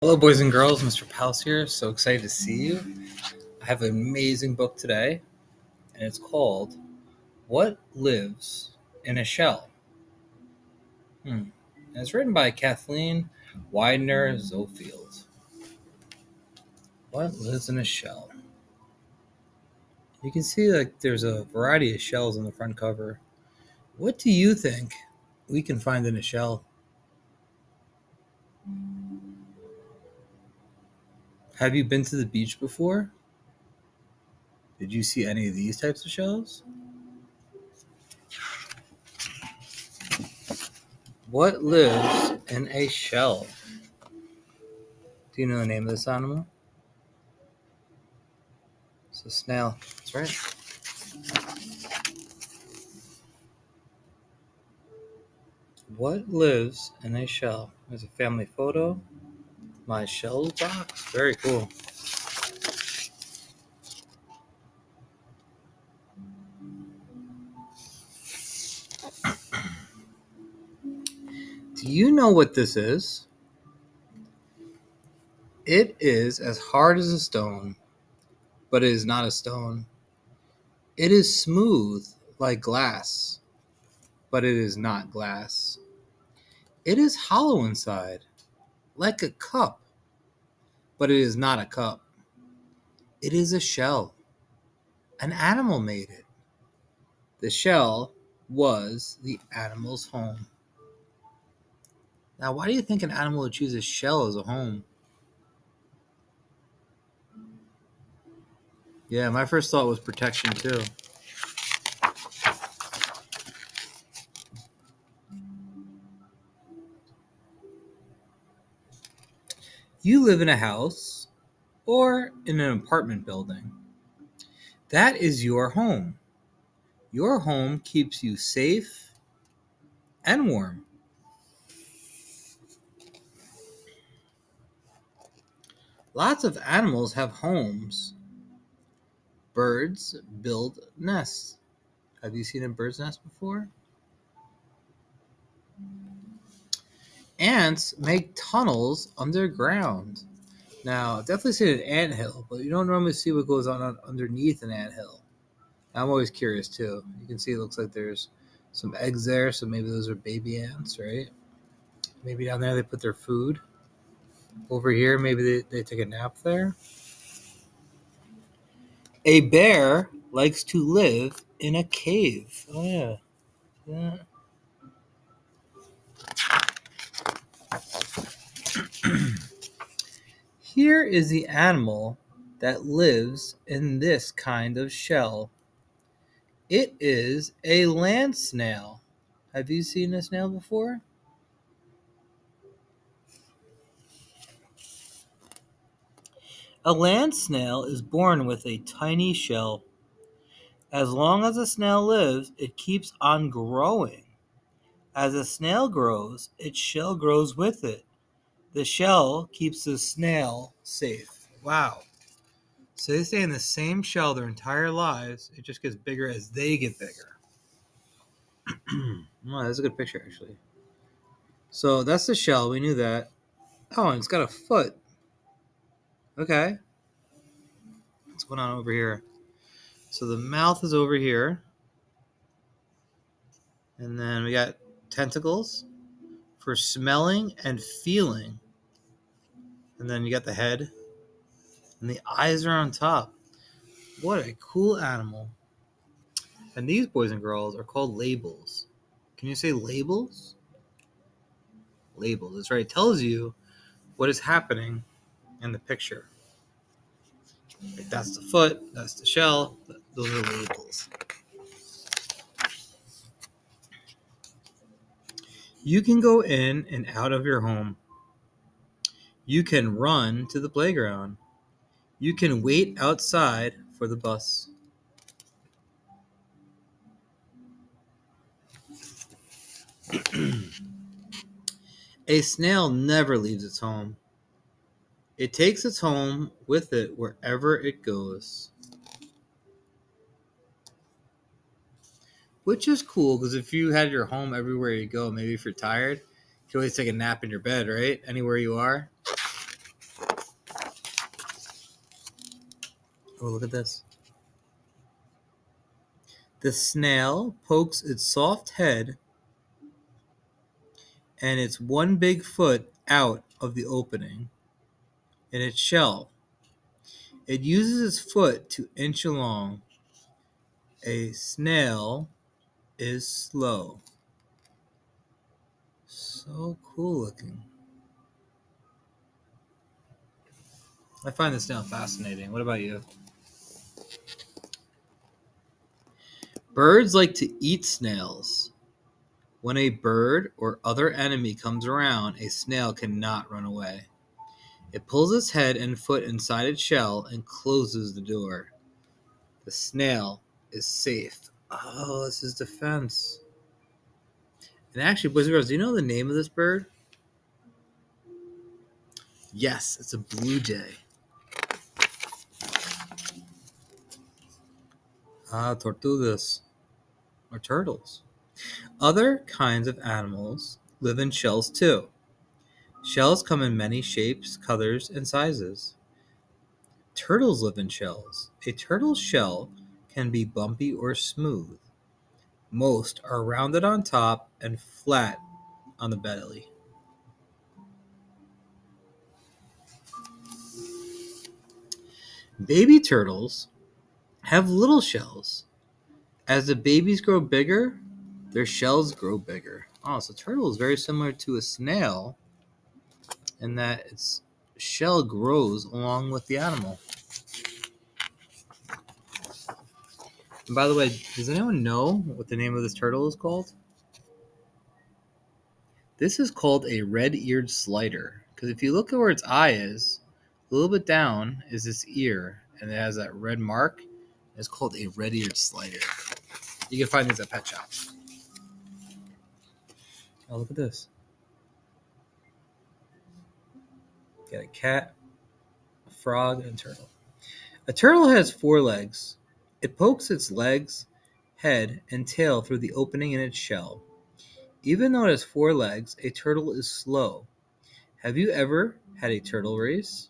Hello, boys and girls. Mr. Pals here. So excited to see you. I have an amazing book today, and it's called What Lives in a Shell? And it's written by Kathleen Widener Zofield. What lives in a shell? You can see there's a variety of shells on the front cover. What do you think we can find in a shell? Have you been to the beach before? Did you see any of these types of shells? What lives in a shell? Do you know the name of this animal? It's a snail. That's right. What lives in a shell? There's a family photo. My shell box. Very cool. Do you know what this is? It is as hard as a stone, but it is not a stone. It is smooth like glass, but it is not glass. It is hollow inside, like a cup, but it is not a cup. It is a shell. An animal made it. The shell was the animal's home. Now, why do you think an animal would choose a shell as a home? Yeah, my first thought was protection too. You live in a house or in an apartment building. That is your home. Your home keeps you safe and warm. Lots of animals have homes. Birds build nests. Have you seen a bird's nest before? Ants make tunnels underground. Now, I've definitely seen an anthill, but you don't normally see what goes on underneath an anthill. I'm always curious too. You can see it looks like there's some eggs there, so maybe those are baby ants, right? Maybe down there they put their food. Over here, maybe they take a nap there. A bear likes to live in a cave. Oh, yeah. Yeah. Here is the animal that lives in this kind of shell. It is a land snail. Have you seen a snail before? A land snail is born with a tiny shell. As long as a snail lives, it keeps on growing. As a snail grows, its shell grows with it. The shell keeps the snail safe. Wow. So they stay in the same shell their entire lives. It just gets bigger as they get bigger. Oh, that's a good picture, actually. So that's the shell. We knew that. Oh, and it's got a foot. Okay. What's going on over here? So the mouth is over here. And then we got tentacles for smelling and feeling. And then you got the head. And the eyes are on top. What a cool animal. And these boys and girls are called labels. Can you say labels? Labels. That's right. It tells you what is happening in the picture. Like that's the foot. That's the shell. Those are labels. You can go in and out of your home. You can run to the playground. You can wait outside for the bus. A snail never leaves its home. It takes its home with it wherever it goes. Which is cool because if you had your home everywhere you go, maybe if you're tired, you can always take a nap in your bed, right? Anywhere you are. Oh, look at this. The snail pokes its soft head and its one big foot out of the opening in its shell. It uses its foot to inch along. A snail is slow. So cool looking. I find this snail fascinating. What about you? Birds like to eat snails. When a bird or other enemy comes around, a snail cannot run away. It pulls its head and foot inside its shell and closes the door. The snail is safe. Oh, this is defense. And actually, boys and girls, do you know the name of this bird? Yes, it's a blue jay. Tortugas, or turtles. Other kinds of animals live in shells too. Shells come in many shapes, colors, and sizes. Turtles live in shells. A turtle's shell can be bumpy or smooth. Most are rounded on top and flat on the belly. Baby turtles have little shells. As the babies grow bigger, their shells grow bigger. Oh, so turtle is very similar to a snail in that its shell grows along with the animal. And by the way, does anyone know what the name of this turtle is called? This is called a red-eared slider. Because if you look at where its eye is, a little bit down is its ear, and it has that red mark. It's called a red-eared slider. You can find these at pet shops. Oh, look at this. Got a cat, a frog, and a turtle. A turtle has 4 legs. It pokes its legs, head, and tail through the opening in its shell. Even though it has 4 legs, a turtle is slow. Have you ever had a turtle race?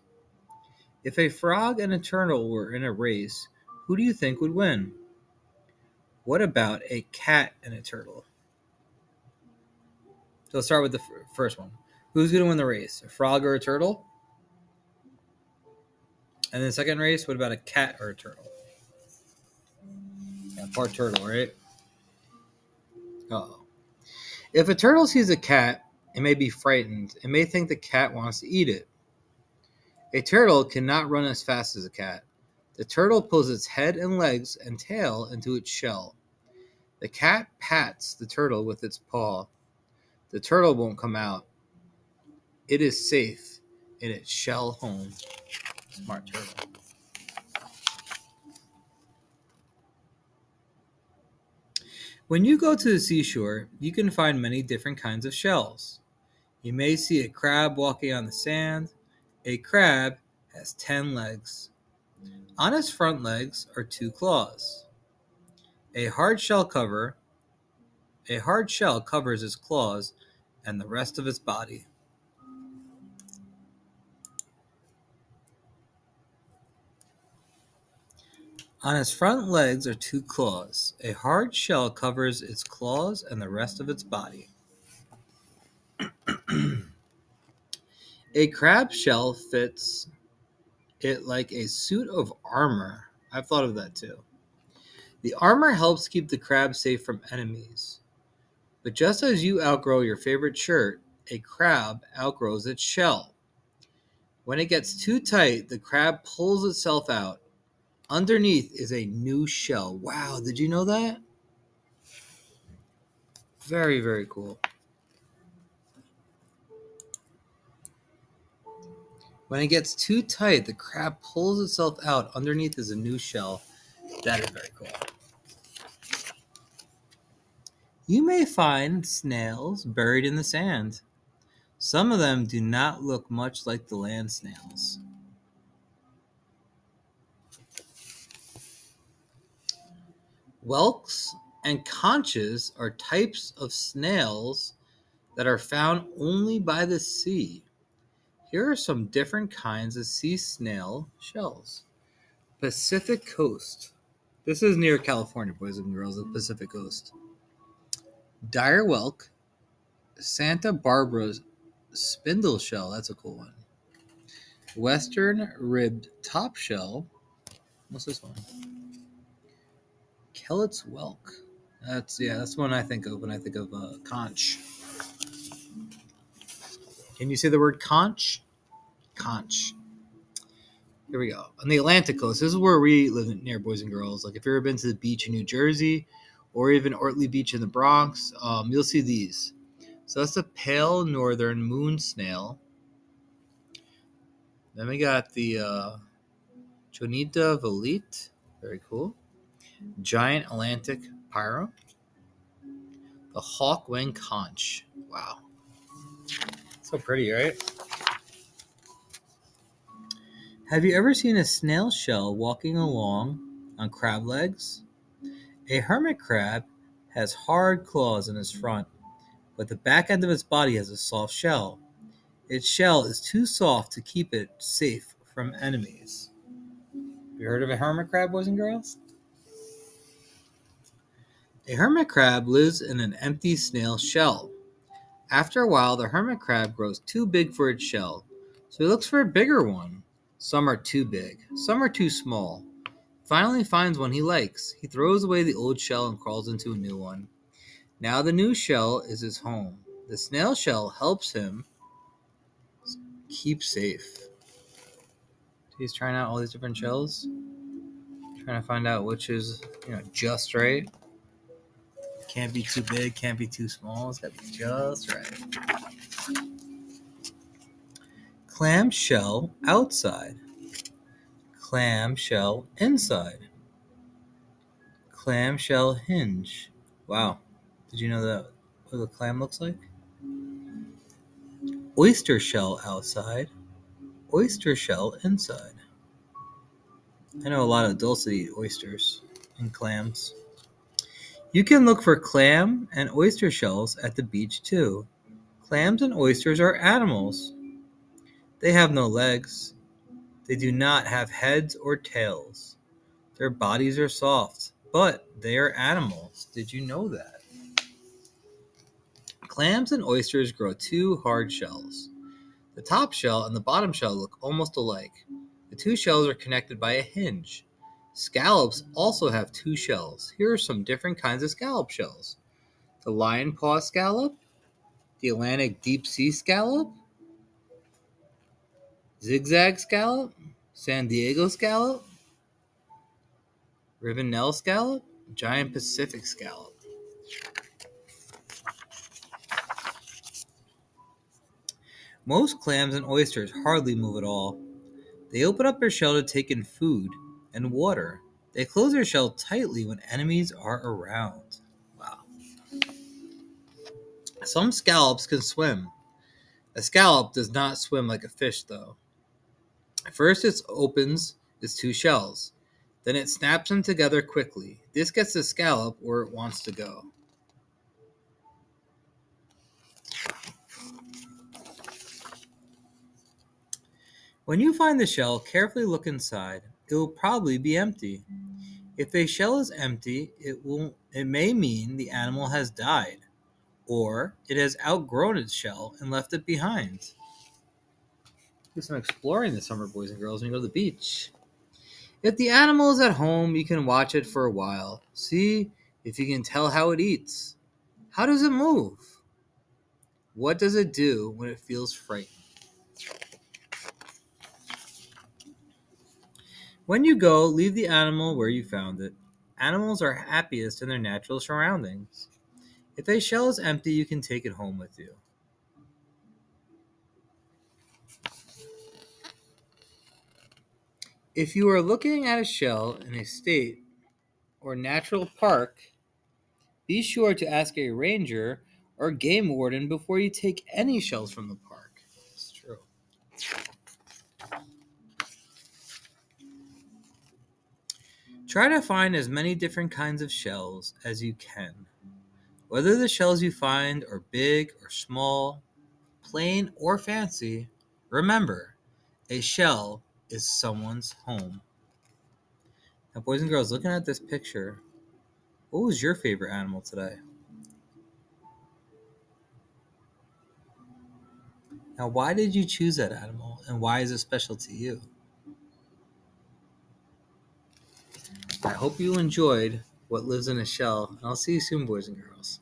If a frog and a turtle were in a race, who do you think would win? What about a cat and a turtle? So let's start with the first one. Who's going to win the race? A frog or a turtle? And then the second race, what about a cat or a turtle? Yeah, part turtle, right? Uh-oh. If a turtle sees a cat, it may be frightened. It may think the cat wants to eat it. A turtle cannot run as fast as a cat. The turtle pulls its head and legs and tail into its shell. The cat pats the turtle with its paw. The turtle won't come out. It is safe in its shell home. Smart turtle. When you go to the seashore, you can find many different kinds of shells. You may see a crab walking on the sand. A crab has 10 legs. On its front legs are 2 claws. A hard shell covers its claws and the rest of its body. On its front legs are 2 claws. A hard shell covers its claws and the rest of its body. A crab shell fits it like a suit of armor. I've thought of that too. The armor helps keep the crab safe from enemies. But just as you outgrow your favorite shirt, a crab outgrows its shell. When it gets too tight, the crab pulls itself out. Underneath is a new shell. Wow, did you know that? Very, very cool. When it gets too tight, the crab pulls itself out. Underneath is a new shell. That is very cool. You may find snails buried in the sand. Some of them do not look much like the land snails. Whelks and conches are types of snails that are found only by the sea. Here are some different kinds of sea snail shells. Pacific Coast. This is near California, boys and girls, the Pacific Coast. Dire whelk, Santa Barbara spindle shell. That's a cool one. Western ribbed top shell. What's this one? Kellett's whelk. That's one I think of when I think of conch. Can you say the word conch? Conch. Here we go. On the Atlantic coast, this is where we live near, boys and girls. Like if you've ever been to the beach in New Jersey or even Ortley Beach in the Bronx, you'll see these. So that's the pale northern moon snail. Then we got the Chonita volite. Very cool. Giant Atlantic pyro. The hawk-wing conch. Wow. So pretty, right? Have you ever seen a snail shell walking along on crab legs? A hermit crab has hard claws in its front, but the back end of its body has a soft shell. Its shell is too soft to keep it safe from enemies. Have you heard of a hermit crab, boys and girls? A hermit crab lives in an empty snail shell. After a while, the hermit crab grows too big for its shell, so he looks for a bigger one. Some are too big, some are too small. Finally finds one he likes. He throws away the old shell and crawls into a new one. Now the new shell is his home. The snail shell helps him keep safe. He's trying out all these different shells, trying to find out which is, just right. Can't be too big, can't be too small. It's got to be just right. Clam shell outside. Clam shell inside. Clam shell hinge. Wow. Did you know that what the clam looks like? Oyster shell outside. Oyster shell inside. I know a lot of adults that eat oysters and clams. You can look for clam and oyster shells at the beach too. Clams and oysters are animals. They have no legs. They do not have heads or tails. Their bodies are soft, but they are animals. Did you know that? Clams and oysters grow two hard shells. The top shell and the bottom shell look almost alike. The two shells are connected by a hinge. Scallops also have two shells. Here are some different kinds of scallop shells. The lion paw scallop, the Atlantic deep sea scallop, zigzag scallop, San Diego scallop, Ravenel scallop, giant Pacific scallop. Most clams and oysters hardly move at all. They open up their shell to take in food and water. They close their shell tightly when enemies are around. Wow. Some scallops can swim. A scallop does not swim like a fish, though. First, it opens its two shells. Then it snaps them together quickly. This gets the scallop where it wants to go. When you find the shell, carefully look inside. It will probably be empty. If a shell is empty, it may mean the animal has died, or it has outgrown its shell and left it behind. Do some exploring this summer, boys and girls, when you go to the beach. If the animal is at home, you can watch it for a while. See if you can tell how it eats. How does it move? What does it do when it feels frightened? When you go, leave the animal where you found it. Animals are happiest in their natural surroundings. If a shell is empty, you can take it home with you. If you are looking at a shell in a state or natural park, be sure to ask a ranger or game warden before you take any shells from the park. It's true. Try to find as many different kinds of shells as you can. Whether the shells you find are big or small, plain or fancy, remember, a shell is someone's home. Now, boys and girls, looking at this picture, what was your favorite animal today? Now, why did you choose that animal, and why is it special to you? I hope you enjoyed What Lives in a Shell, and I'll see you soon, boys and girls.